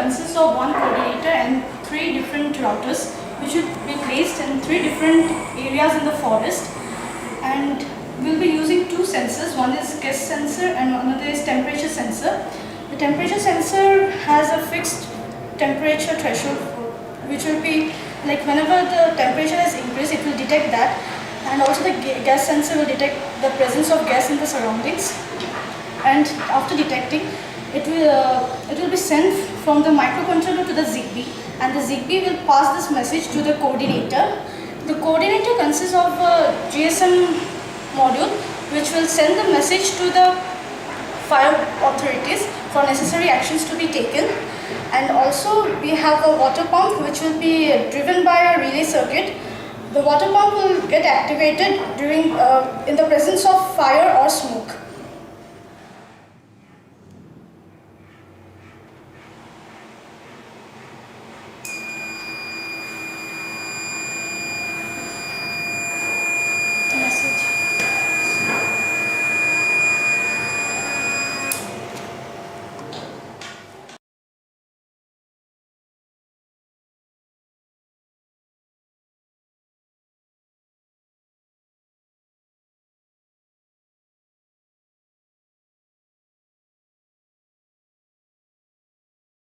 consists of one coordinator and 3 different routers, which will be placed in 3 different areas in the forest. And we'll be using 2 sensors. One is gas sensor and another is temperature sensor. The temperature sensor has a fixed temperature threshold, which will be like whenever the temperature is increased, it will detect that. And also the gas sensor will detect the presence of gas in the surroundings. And after detecting, it will be sent from the microcontroller to the ZigBee, and the ZigBee will pass this message to the coordinator. The coordinator consists of a GSM module, which will send the message to the fire authorities for necessary actions to be taken. And also we have a water pump, which will be driven by a relay circuit. The water pump will get activated during in the presence of fire or smoke.